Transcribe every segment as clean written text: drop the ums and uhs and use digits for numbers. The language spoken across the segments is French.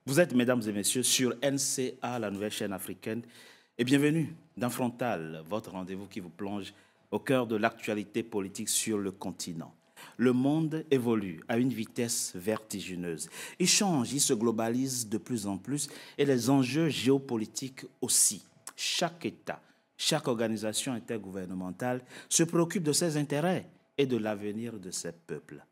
Vous êtes, mesdames et messieurs, sur NCA, la nouvelle chaîne africaine, et bienvenue dans Frontal, votre rendez-vous qui vous plonge au cœur de l'actualité politique sur le continent. Le monde évolue à une vitesse vertigineuse. Il change, il se globalise de plus en plus et les enjeux géopolitiques aussi. Chaque État, chaque organisation intergouvernementale se préoccupe de ses intérêts et de l'avenir de ses peuples.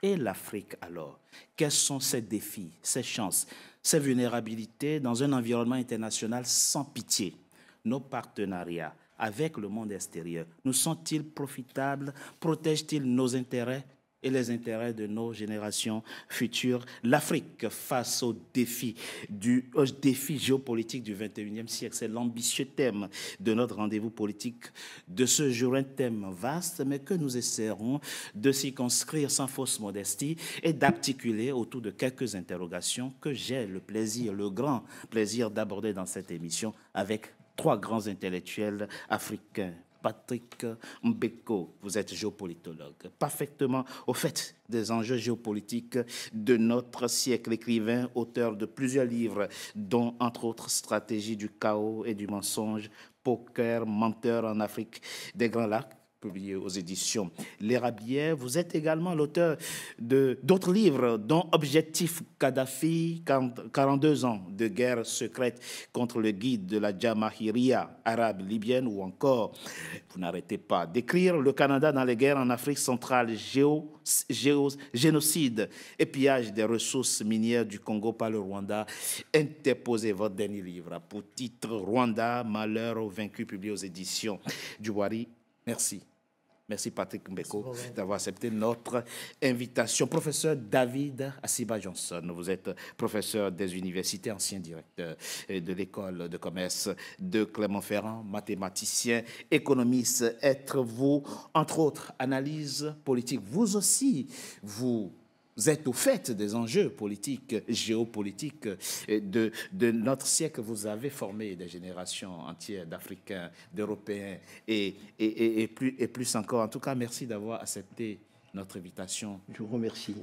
Et l'Afrique alors? Quels sont ses défis, ses chances, ses vulnérabilités dans un environnement international sans pitié? Nos partenariats avec le monde extérieur nous sont-ils profitables? Protègent-ils nos intérêts et les intérêts de nos générations futures? L'Afrique face au défi géopolitique du 21e siècle, c'est l'ambitieux thème de notre rendez-vous politique de ce jour, un thème vaste, mais que nous essaierons de circonscrire sans fausse modestie et d'articuler autour de quelques interrogations que j'ai le plaisir, le grand plaisir d'aborder dans cette émission avec trois grands intellectuels africains. Patrick Mbeko, vous êtes géopolitologue, parfaitement au fait des enjeux géopolitiques de notre siècle, écrivain, auteur de plusieurs livres, dont entre autres Stratégie du chaos et du mensonge, Poker, menteur en Afrique des Grands Lacs, publié aux éditions L'Érablière. Vous êtes également l'auteur d'autres livres, dont Objectif Kadhafi, 42 ans de guerre secrète contre le guide de la Jamahiriya arabe libyenne, ou encore, vous n'arrêtez pas d'écrire, Le Canada dans les guerres en Afrique centrale, génocide et pillage des ressources minières du Congo par le Rwanda. Interposez votre dernier livre pour titre Rwanda, malheur aux vaincus, publié aux éditions du Wari. Merci. Merci Patrick Mbeko d'avoir accepté notre invitation. Professeur David Asiba-Johnson, vous êtes professeur des universités, ancien directeur de l'école de commerce de Clermont-Ferrand, mathématicien, économiste. Êtes-vous, entre autres, analyse politique? Vous aussi, vous êtes au fait des enjeux politiques, géopolitiques de notre siècle. Vous avez formé des générations entières d'Africains, d'Européens et plus encore. En tout cas, merci d'avoir accepté notre invitation. Je vous remercie.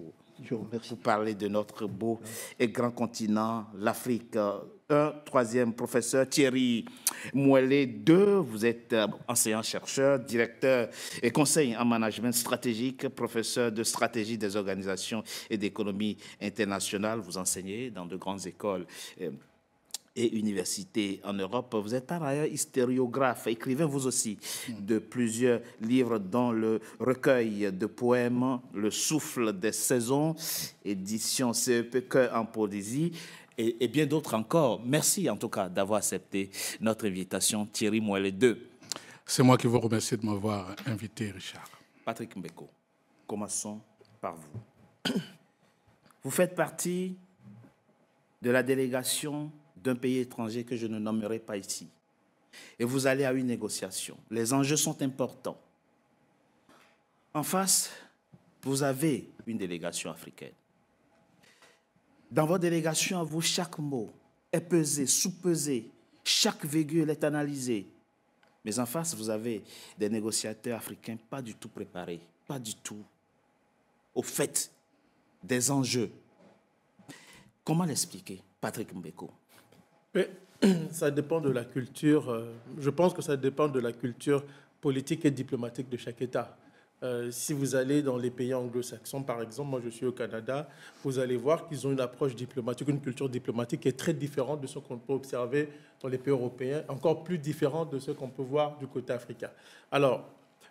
Pour parler de notre beau et grand continent, l'Afrique. Un troisième professeur, Thierry Mouelet 2, vous êtes enseignant-chercheur, directeur et conseil en management stratégique, professeur de stratégie des organisations et d'économie internationale. Vous enseignez dans de grandes écoles et universités en Europe. Vous êtes par ailleurs historiographe, écrivain vous aussi de plusieurs livres, dont le recueil de poèmes Le souffle des saisons, édition CEP Cœur en poésie, et bien d'autres encore. Merci en tout cas d'avoir accepté notre invitation, Thierry Mouelet 2. C'est moi qui vous remercie de m'avoir invité, Richard. Patrick Mbeko, commençons par vous. Vous faites partie de la délégation d'un pays étranger que je ne nommerai pas ici. Et vous allez à une négociation. Les enjeux sont importants. En face, vous avez une délégation africaine. Dans votre délégation, à vous, chaque mot est pesé, sous-pesé, chaque virgule est analysée. Mais en face, vous avez des négociateurs africains pas du tout préparés, pas du tout au fait des enjeux. Comment l'expliquer, Patrick Mbeko? Ça dépend de la culture. Je pense que ça dépend de la culture politique et diplomatique de chaque État. Si vous allez dans les pays anglo-saxons, par exemple, moi je suis au Canada, vous allez voir qu'ils ont une approche diplomatique, une culture diplomatique qui est très différente de ce qu'on peut observer dans les pays européens, encore plus différente de ce qu'on peut voir du côté africain. Alors,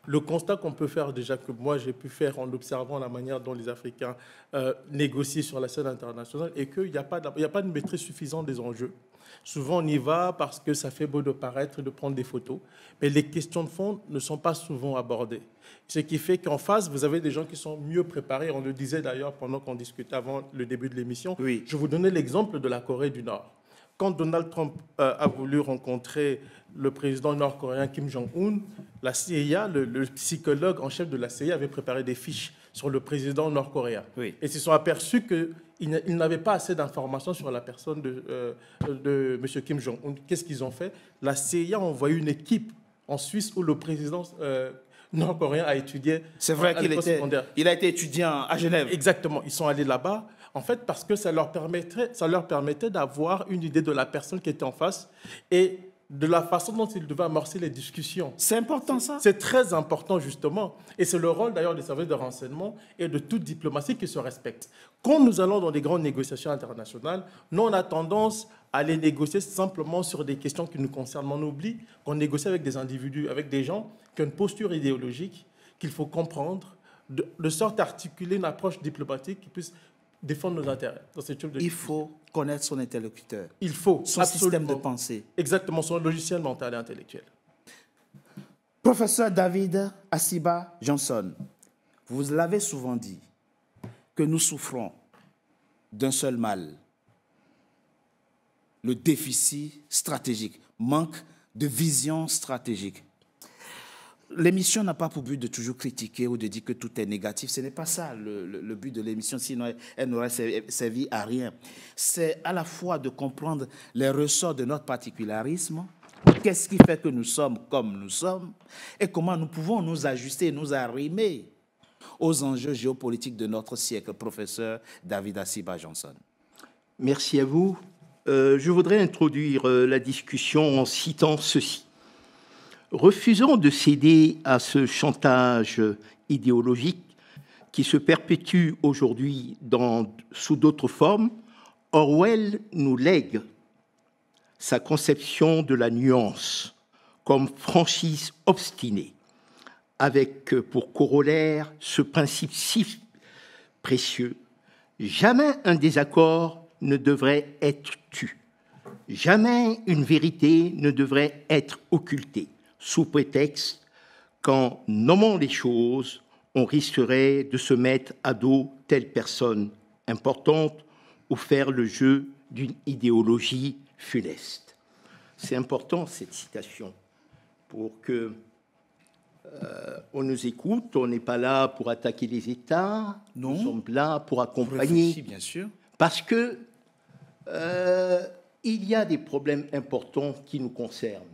le constat qu'on peut faire déjà, que moi j'ai pu faire en observant la manière dont les Africains négocient sur la scène internationale, est qu'il n'y a pas de maîtrise suffisante des enjeux. Souvent, on y va parce que ça fait beau de paraître, de prendre des photos, mais les questions de fond ne sont pas souvent abordées. Ce qui fait qu'en face, vous avez des gens qui sont mieux préparés. On le disait d'ailleurs pendant qu'on discutait avant le début de l'émission. Oui. Je vous donnais l'exemple de la Corée du Nord. Quand Donald Trump a voulu rencontrer le président nord-coréen Kim Jong-un, la CIA, le psychologue en chef de la CIA avait préparé des fiches sur le président nord-coréen. Oui. Et ils se sont aperçus qu'ils n'avaient pas assez d'informations sur la personne de M. Kim Jong-un. Qu'est-ce qu'ils ont fait? La CIA a envoyé une équipe en Suisse où le président nord-coréen à étudier. C'est vrai à l'école secondaire. il a été étudiant à Genève. Exactement, ils sont allés là-bas, en fait, parce que ça leur permettait d'avoir une idée de la personne qui était en face et de la façon dont ils devaient amorcer les discussions. C'est important, ça. C'est très important, justement. Et c'est le rôle, d'ailleurs, des services de renseignement et de toute diplomatie qui se respecte. Quand nous allons dans des grandes négociations internationales, nous, on a tendance à les négocier simplement sur des questions qui nous concernent. On oublie qu'on négocie avec des individus, avec des gens qui ont une posture idéologique qu'il faut comprendre, de sorte à articuler une approche diplomatique qui puisse défendre nos intérêts. Il faut connaître son interlocuteur. Il faut. Son système de pensée. Exactement, son logiciel mental et intellectuel. Professeur David Asiba Johnson, vous l'avez souvent dit que nous souffrons d'un seul mal, le déficit stratégique, manque de vision stratégique. L'émission n'a pas pour but de toujours critiquer ou de dire que tout est négatif. Ce n'est pas ça le but de l'émission, sinon elle n'aurait servi à rien. C'est à la fois de comprendre les ressorts de notre particularisme, qu'est-ce qui fait que nous sommes comme nous sommes, et comment nous pouvons nous ajuster, nous arrimer aux enjeux géopolitiques de notre siècle. Professeur David Asiba Johnson. Merci à vous. Je voudrais introduire la discussion en citant ceci. Refusons de céder à ce chantage idéologique qui se perpétue aujourd'hui sous d'autres formes. Orwell nous lègue sa conception de la nuance comme franchise obstinée, avec pour corollaire ce principe si précieux. Jamais un désaccord ne devrait être tu. Jamais une vérité ne devrait être occultée, sous prétexte qu'en nommant les choses, on risquerait de se mettre à dos telle personne importante ou faire le jeu d'une idéologie funeste. C'est important, cette citation, pour que on nous écoute. On n'est pas là pour attaquer les États. Non. Nous sommes là pour accompagner. Bien sûr. Parce que il y a des problèmes importants qui nous concernent.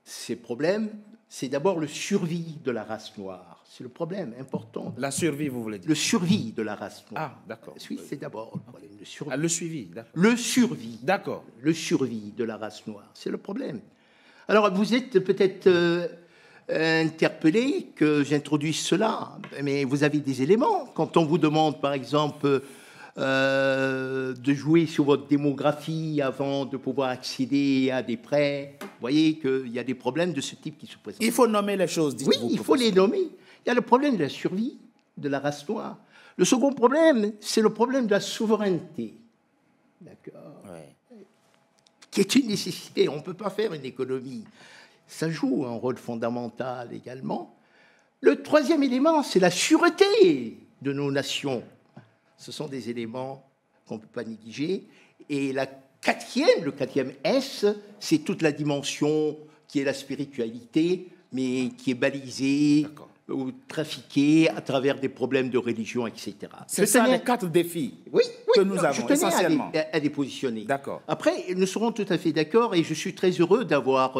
Ces problèmes, c'est d'abord le survie de la race noire. C'est le problème important. La survie, vous voulez dire? Le survie de la race noire. Ah, d'accord. Oui, c'est d'abord le problème. Le survie. Ah, le suivi, d'accord. Le survie. D'accord. Le survie de la race noire. C'est le problème. Alors, vous êtes peut-être interpellé que j'introduise cela, mais vous avez des éléments. Quand on vous demande, par exemple, de jouer sur votre démographie avant de pouvoir accéder à des prêts, vous voyez qu'il y a des problèmes de ce type qui se présentent. Il faut nommer les choses, dites-vous. Oui, il faut les nommer. Il y a le problème de la survie de la race noire. Le second problème, c'est le problème de la souveraineté. D'accord. Ouais. Qui est une nécessité. On ne peut pas faire une économie. Ça joue un rôle fondamental également. Le troisième élément, c'est la sûreté de nos nations. Ce sont des éléments qu'on ne peut pas négliger. Et le quatrième S, c'est toute la dimension qui est la spiritualité, mais qui est balisée ou trafiquée à travers des problèmes de religion, etc. C'est ça les 4 défis que nous avons, essentiellement. À les positionner. D'accord. Après, nous serons tout à fait d'accord, et je suis très heureux d'avoir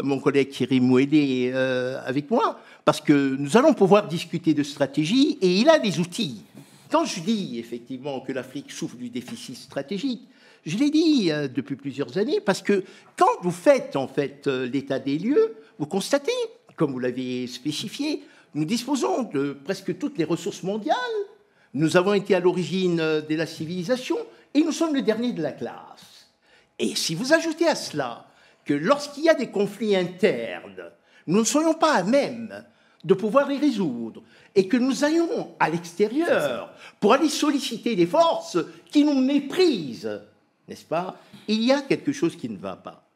mon collègue Thierry Mouelet avec moi, parce que nous allons pouvoir discuter de stratégie, et il a des outils. Quand je dis effectivement que l'Afrique souffre du déficit stratégique, je l'ai dit depuis plusieurs années, parce que quand vous faites en fait l'état des lieux, vous constatez, comme vous l'avez spécifié, nous disposons de presque toutes les ressources mondiales, nous avons été à l'origine de la civilisation, et nous sommes le dernier de la classe. Et si vous ajoutez à cela que lorsqu'il y a des conflits internes, nous ne soyons pas à même de pouvoir les résoudre, et que nous ayons à l'extérieur pour aller solliciter des forces qui nous méprisent, n'est-ce pas? Il y a quelque chose qui ne va pas,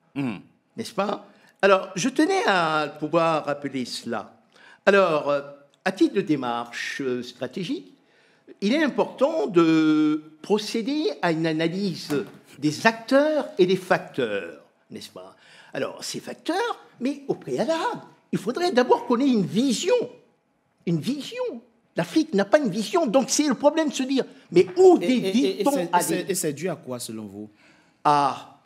n'est-ce pas? Alors, je tenais à pouvoir rappeler cela. Alors, à titre de démarche stratégique, il est important de procéder à une analyse des acteurs et des facteurs, n'est-ce pas? Alors, ces facteurs, mais au préalable, il faudrait d'abord qu'on ait une vision. Une vision. L'Afrique n'a pas une vision, donc c'est le problème de se dire, mais où dévie-t-on aller? Et c'est dû à quoi, selon vous? Ah,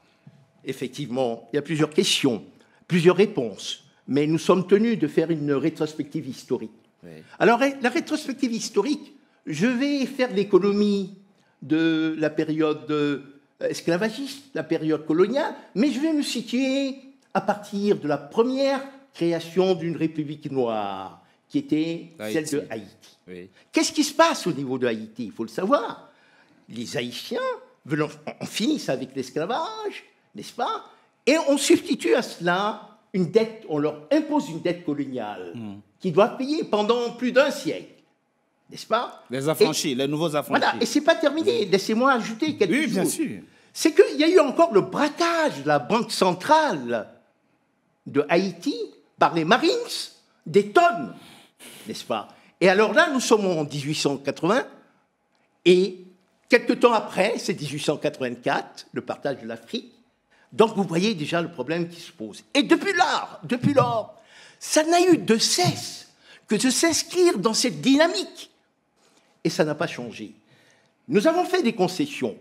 effectivement, il y a plusieurs questions, plusieurs réponses. mais nous sommes tenus de faire une rétrospective historique. Oui. Alors, la rétrospective historique, je vais faire l'économie de la période esclavagiste, la période coloniale, mais je vais me situer à partir de la première création d'une république noire, qui était celle de Haïti. Oui. Qu'est-ce qui se passe au niveau de Haïti? Il faut le savoir. Les Haïtiens en finissent avec l'esclavage, n'est-ce pas? Et on substitue à cela une dette, on leur impose une dette coloniale qu'ils doivent payer pendant plus d'un siècle, n'est-ce pas? Les affranchis, les nouveaux affranchis. Voilà, et c'est pas terminé. Laissez-moi ajouter quelque chose. Oui, bien sûr. C'est qu'il y a eu encore le braquage de la Banque centrale de Haïti par les Marines, des tonnes, n'est-ce pas? Et alors là, nous sommes en 1880, et quelque temps après, c'est 1884, le partage de l'Afrique. Donc vous voyez déjà le problème qui se pose. Et depuis lors, ça n'a eu de cesse que de s'inscrire dans cette dynamique. Et ça n'a pas changé. Nous avons fait des concessions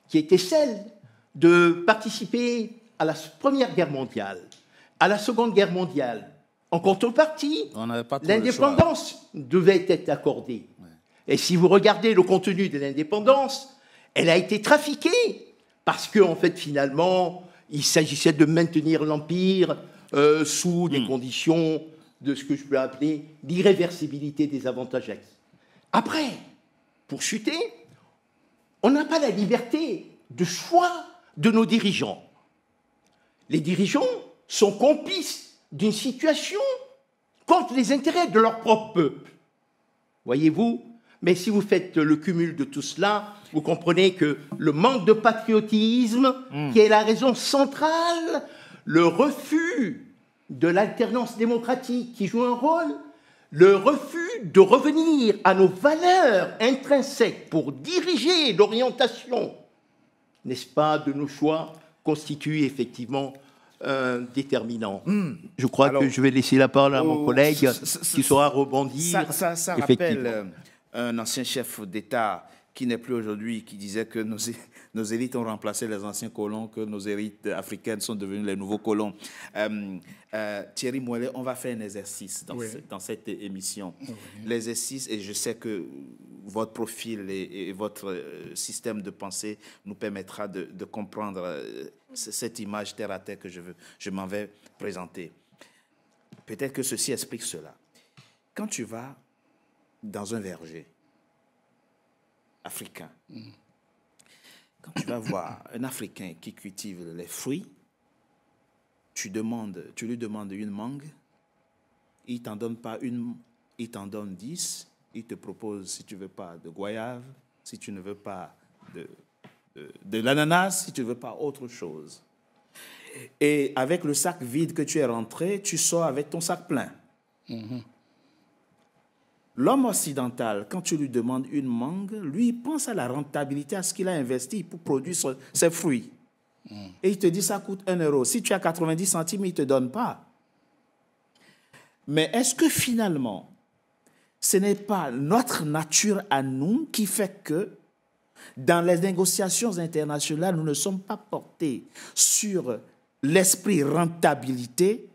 qui étaient celles de participer à la Première Guerre mondiale, à la Seconde Guerre mondiale. En contrepartie, l'indépendance devait être accordée. Ouais. Et si vous regardez le contenu de l'indépendance, elle a été trafiquée parce qu'en fait, finalement, il s'agissait de maintenir l'Empire sous des conditions de ce que je peux appeler l'irréversibilité des avantages acquis. Après, pour chuter, on n'a pas la liberté de choix de nos dirigeants. Les dirigeants sont complices d'une situation contre les intérêts de leur propre peuple. Voyez-vous? Mais si vous faites le cumul de tout cela, vous comprenez que le manque de patriotisme, qui est la raison centrale, le refus de l'alternance démocratique qui joue un rôle, le refus de revenir à nos valeurs intrinsèques pour diriger l'orientation, n'est-ce pas, de nos choix, constitue effectivement déterminant. Je crois que je vais laisser la parole à mon collègue qui saura rebondir. Ça rappelle un ancien chef d'État qui n'est plus aujourd'hui, qui disait que nos élites ont remplacé les anciens colons, que nos élites africaines sont devenues les nouveaux colons. Thierry Moëllet, on va faire un exercice dans cette émission. Oui. L'exercice, et je sais que votre profil et votre système de pensée nous permettra de comprendre cette image terre à terre que je m'en vais présenter. Peut-être que ceci explique cela. Quand tu vas dans un verger africain, quand tu vas voir un Africain qui cultive les fruits, tu lui demandes une mangue, il t'en donne pas une, il t'en donne 10, il te propose, si tu veux pas de goyave, si tu ne veux pas de l'ananas, si tu ne veux pas autre chose. Et avec le sac vide que tu es rentré, tu sors avec ton sac plein. L'homme occidental, quand tu lui demandes une mangue, lui, il pense à la rentabilité, à ce qu'il a investi pour produire ses fruits. Et il te dit, ça coûte 1 euro. Si tu as 90 centimes, il ne te donne pas. Mais est-ce que finalement, ce n'est pas notre nature à nous qui fait que, dans les négociations internationales, nous ne sommes pas portés sur l'esprit rentabilité,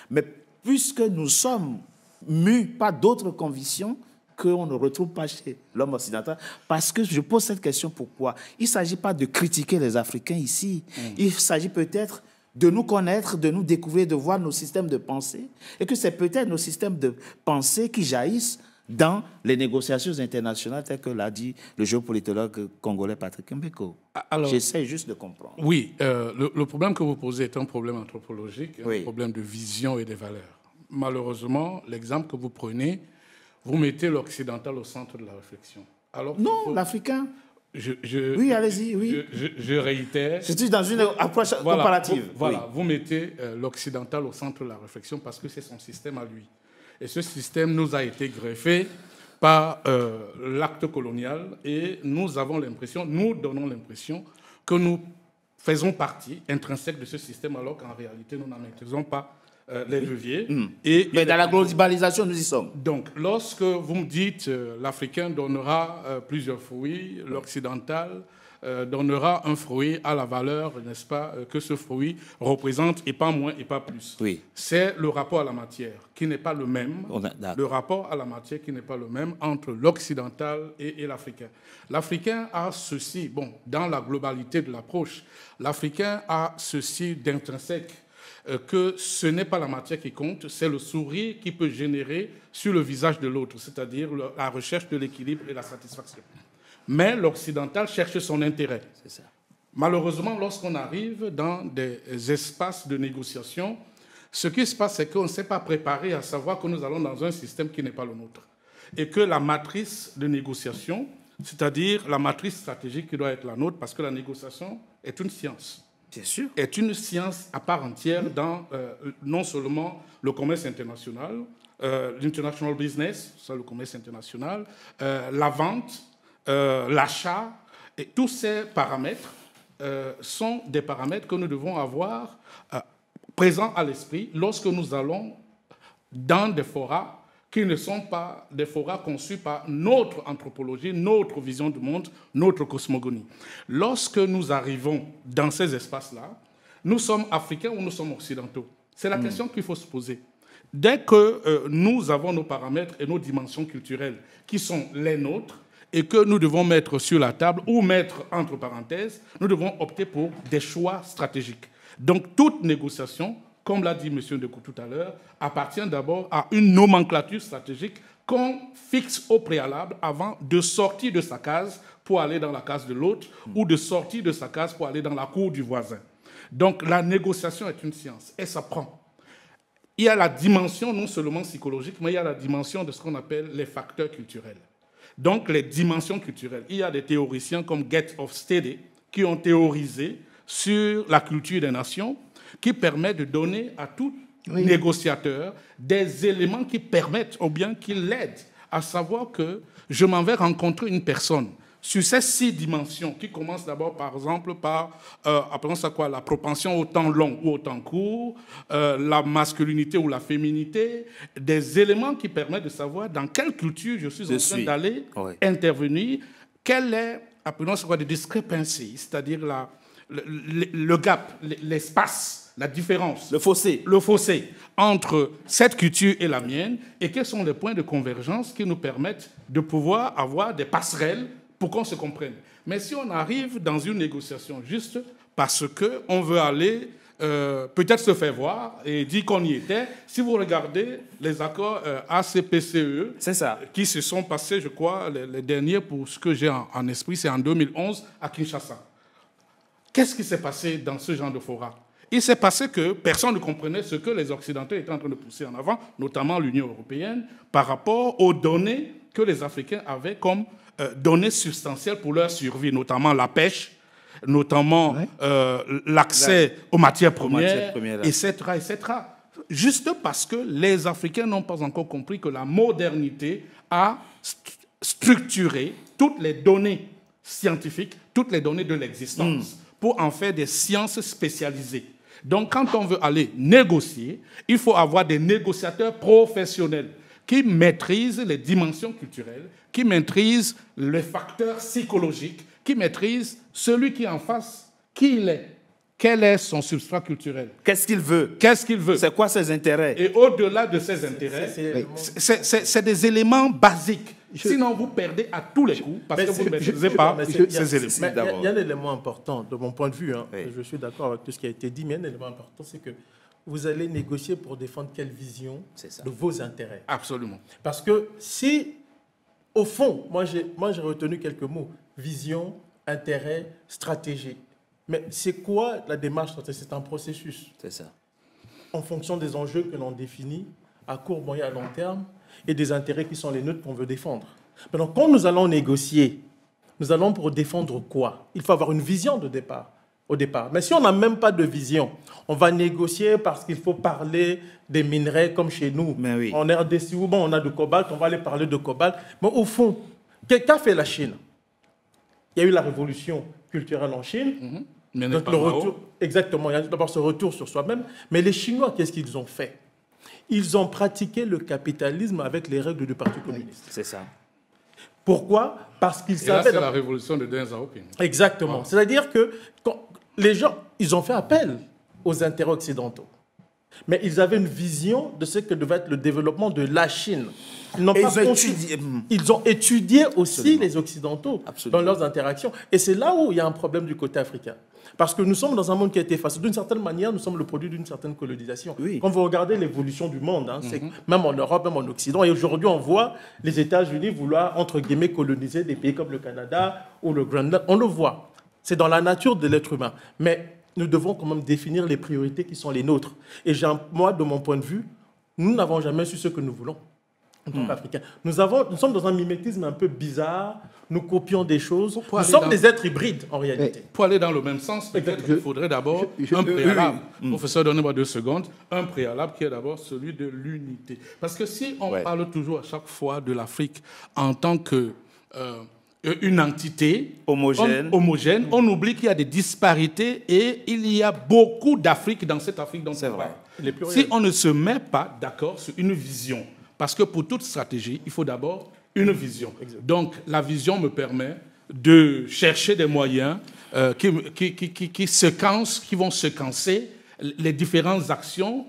mais puisque nous sommes mus par d'autres convictions qu'on ne retrouve pas chez l'homme occidental. Parce que je pose cette question, pourquoi? Il ne s'agit pas de critiquer les Africains ici. Il s'agit peut-être de nous connaître, de nous découvrir, de voir nos systèmes de pensée, et que c'est peut-être nos systèmes de pensée qui jaillissent dans les négociations internationales, telles que l'a dit le géopolitologue congolais Patrick Mbeko. J'essaie juste de comprendre. Oui, le problème que vous posez est un problème anthropologique, un problème de vision et de valeurs. Malheureusement, l'exemple que vous prenez, vous mettez l'occidental au centre de la réflexion. Alors non, l'africain. Oui, allez-y, oui. Je réitère. Je suis dans une approche comparative. Vous mettez l'occidental au centre de la réflexion parce que c'est son système à lui. Et ce système nous a été greffé par l'acte colonial et nous donnons l'impression que nous faisons partie intrinsèque de ce système alors qu'en réalité, nous n'en maîtrisons pas les leviers. Mais dans la globalisation, nous y sommes. Donc, lorsque vous me dites l'Africain donnera plusieurs fruits, l'Occidental donnera un fruit à la valeur, n'est-ce pas, que ce fruit représente, et pas moins et pas plus. Oui. C'est le rapport à la matière qui n'est pas le même. Le rapport à la matière qui n'est pas le même entre l'Occidental et l'Africain. L'Africain a ceci, bon, dans la globalité de l'approche, l'Africain a ceci d'intrinsèque, que ce n'est pas la matière qui compte, c'est le sourire qui peut générer sur le visage de l'autre, c'est-à-dire la recherche de l'équilibre et la satisfaction. Mais l'occidental cherche son intérêt. C'est ça. Malheureusement, lorsqu'on arrive dans des espaces de négociation, ce qui se passe, c'est qu'on ne s'est pas préparé à savoir que nous allons dans un système qui n'est pas le nôtre. Et que la matrice de négociation, c'est-à-dire la matrice stratégique qui doit être la nôtre, parce que la négociation est une science. Bien sûr. Est une science à part entière dans non seulement le commerce international, l'international business, c'est le commerce international, la vente, l'achat, et tous ces paramètres sont des paramètres que nous devons avoir présents à l'esprit lorsque nous allons dans des forats qui ne sont pas des forats conçus par notre anthropologie, notre vision du monde, notre cosmogonie. Lorsque nous arrivons dans ces espaces-là, nous sommes africains ou nous sommes occidentaux? C'est la question qu'il faut se poser. Dès que nous avons nos paramètres et nos dimensions culturelles qui sont les nôtres et que nous devons mettre sur la table ou mettre entre parenthèses, nous devons opter pour des choix stratégiques. Donc toute négociation, comme l'a dit M. Ndekou tout à l'heure, appartient d'abord à une nomenclature stratégique qu'on fixe au préalable avant de sortir de sa case pour aller dans la case de l'autre ou de sortir de sa case pour aller dans la cour du voisin. Donc la négociation est une science et ça prend. Il y a la dimension non seulement psychologique, mais il y a la dimension de ce qu'on appelle les facteurs culturels. Donc les dimensions culturelles. Il y a des théoriciens comme Get Hofstede qui ont théorisé sur la culture des nations, qui permet de donner à tout négociateur des éléments qui permettent ou bien qui l'aident à savoir que je m'en vais rencontrer une personne sur ces 6 dimensions qui commencent d'abord, par exemple, par appelons ça quoi, la propension au temps long ou au temps court, la masculinité ou la féminité, des éléments qui permettent de savoir dans quelle culture je suis en train d'aller intervenir, quelle est, appelons ça quoi, des discrepancies, c'est-à-dire le gap, l'espace, la différence, le fossé entre cette culture et la mienne, et quels sont les points de convergence qui nous permettent de pouvoir avoir des passerelles pour qu'on se comprenne. Mais si on arrive dans une négociation juste parce qu'on veut aller peut-être se faire voir et dire qu'on y était, si vous regardez les accords ACPCE qui se sont passés, je crois, les derniers, pour ce que j'ai en esprit, c'est en 2011 à Kinshasa. Qu'est-ce qui s'est passé dans ce genre de forum? Il s'est passé que personne ne comprenait ce que les Occidentaux étaient en train de pousser en avant, notamment l'Union européenne, par rapport aux données que les Africains avaient comme données substantielles pour leur survie, notamment la pêche, notamment l'accès aux matières premières, etc., etc. Juste parce que les Africains n'ont pas encore compris que la modernité a structuré toutes les données scientifiques, toutes les données de l'existence, pour en faire des sciences spécialisées. Donc, quand on veut aller négocier, il faut avoir des négociateurs professionnels qui maîtrisent les dimensions culturelles, qui maîtrisent les facteurs psychologiques, qui maîtrisent celui qui est en face, qui il est, quel est son substrat culturel. Qu'est-ce qu'il veut? Qu'est-ce qu'il veut? C'est quoi ses intérêts? Et au-delà de ses intérêts, c'est des éléments basiques. Sinon, vous perdez à tous les coups parce que vous ne maîtrisez pas ces éléments. Il y a un élément important, de mon point de vue, je suis d'accord avec tout ce qui a été dit, mais un élément important, c'est que vous allez négocier pour défendre quelle vision de vos intérêts. Absolument. Parce que si, au fond, moi j'ai retenu quelques mots, vision, intérêt, stratégie. Mais c'est quoi la démarche stratégique? C'est un processus. C'est ça. En fonction des enjeux que l'on définit à court, moyen, à long terme, et des intérêts qui sont les nôtres qu'on veut défendre. Maintenant, quand nous allons négocier, nous allons pour défendre quoi? Il faut avoir une vision de départ, au départ. Mais si on n'a même pas de vision, on va négocier parce qu'il faut parler des minerais comme chez nous. Oui. En RDC, bon, on a du cobalt, on va aller parler de cobalt. Mais au fond, qu'a fait la Chine? Il y a eu la révolution culturelle en Chine. Donc le retour, exactement, il y a d'abord ce retour sur soi-même. Mais les Chinois, qu'est-ce qu'ils ont fait? Ils ont pratiqué le capitalisme avec les règles du Parti communiste. C'est ça. Pourquoi? Parce qu'ils Et là, savaient... c'est la révolution de Deng Xiaoping. Exactement. Voilà. C'est-à-dire que les gens, ils ont fait appel aux intérêts occidentaux. Mais ils avaient une vision de ce que devait être le développement de la Chine. Ils ont étudié aussi Absolument. les Occidentaux Absolument. dans leurs interactions. Et c'est là où il y a un problème du côté africain. Parce que nous sommes dans un monde qui a été effacé. D'une certaine manière, nous sommes le produit d'une certaine colonisation. Oui. Quand vous regardez l'évolution du monde, c'est même en Europe, même en Occident, et aujourd'hui on voit les États-Unis vouloir, entre guillemets, coloniser des pays comme le Canada ou le Groenland. On le voit. C'est dans la nature de l'être humain. Mais nous devons quand même définir les priorités qui sont les nôtres. Et moi, de mon point de vue, nous n'avons jamais su ce que nous voulons en tant qu'Africains. Nous sommes dans un mimétisme un peu bizarre. Nous copions des choses. Nous sommes des êtres hybrides, en réalité. Pour aller dans le même sens, peut-être qu'il faudrait d'abord un préalable. Professeur, donnez-moi 2 secondes. Un préalable qui est d'abord celui de l'unité. Parce que si on parle toujours à chaque fois de l'Afrique en tant que... une entité homogène, on oublie qu'il y a des disparités et il y a beaucoup d'Afrique dans cette Afrique dont on parle. Si on ne se met pas d'accord sur une vision, parce que pour toute stratégie, il faut d'abord une vision. Donc la vision me permet de chercher des moyens qui vont séquencer les actions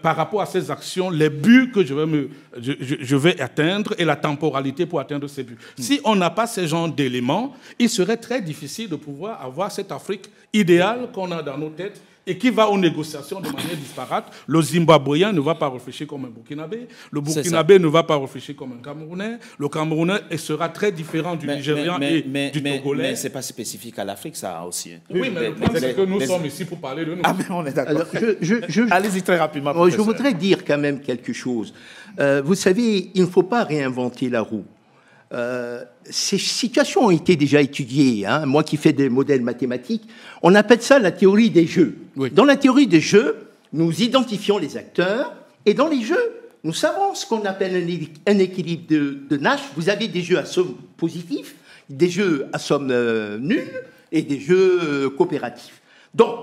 par rapport à ces actions, les buts que je vais atteindre et la temporalité pour atteindre ces buts. Si on n'a pas ce genre d'éléments, il serait très difficile de pouvoir avoir cette Afrique idéale qu'on a dans nos têtes et qui va aux négociations de manière disparate. Le Zimbabwéen ne va pas réfléchir comme un Burkinabé, le Burkinabé ne va pas réfléchir comme un Camerounais, le Camerounais sera très différent du Nigérian et du Togolais. Mais ce n'est pas spécifique à l'Afrique, ça aussi. Oui, mais le problème, c'est que nous sommes ici pour parler de nous. Ah, mais on est d'accord. Allez-y très rapidement. Je voudrais dire quand même quelque chose. Vous savez, il ne faut pas réinventer la roue. Ces situations ont été déjà étudiées. Moi qui fais des modèles mathématiques, on appelle ça la théorie des jeux. Oui. Dans la théorie des jeux, nous identifions les acteurs et dans les jeux, nous savons ce qu'on appelle un équilibre de Nash. Vous avez des jeux à somme positive, des jeux à somme nulle et des jeux coopératifs. Donc,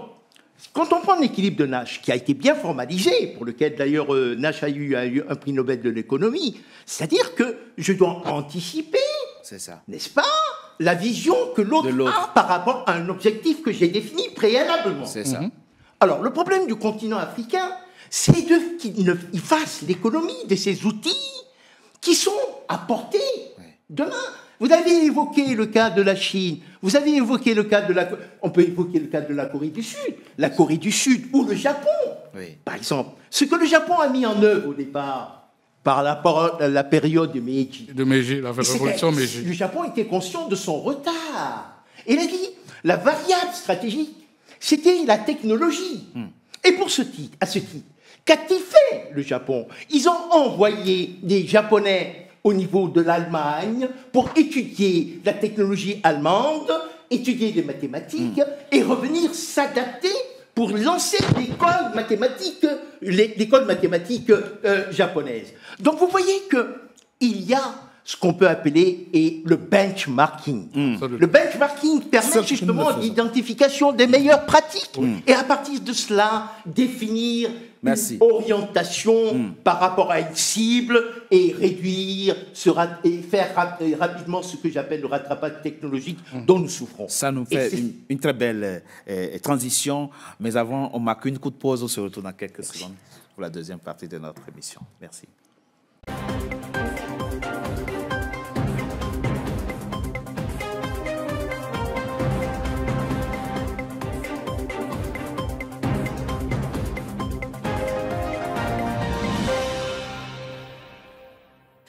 quand on prend un équilibre de Nash, qui a été bien formalisé, pour lequel d'ailleurs Nash a eu un prix Nobel de l'économie, c'est-à-dire que je dois anticiper, n'est-ce pas, la vision que l'autre a par rapport à un objectif que j'ai défini préalablement. C'est ça. Alors, le problème du continent africain, c'est qu'il fasse l'économie de ces outils qui sont à portée demain. Vous avez évoqué le cas de la Chine, vous avez évoqué le cas de on peut évoquer le cas de la Corée du Sud, ou le Japon, par exemple. Ce que le Japon a mis en œuvre au départ, par la période de Meiji. La révolution Meiji. Le Japon était conscient de son retard. Et il a dit, la variable stratégique, c'était la technologie. Et à ce titre, qu'a-t-il fait le Japon? Ils ont envoyé des Japonais au niveau de l'Allemagne pour étudier la technologie allemande, étudier les mathématiques et revenir s'adapter pour lancer l'école mathématique japonaise. Donc vous voyez qu'il y a ce qu'on peut appeler le benchmarking. Le benchmarking permet justement l'identification des meilleures pratiques et à partir de cela, définir une orientation par rapport à une cible et faire rapidement ce que j'appelle le rattrapage technologique dont nous souffrons. Ça nous fait une très belle transition, mais avant, on marque une coup de pause, on se retrouve dans quelques secondes pour la deuxième partie de notre émission. Merci.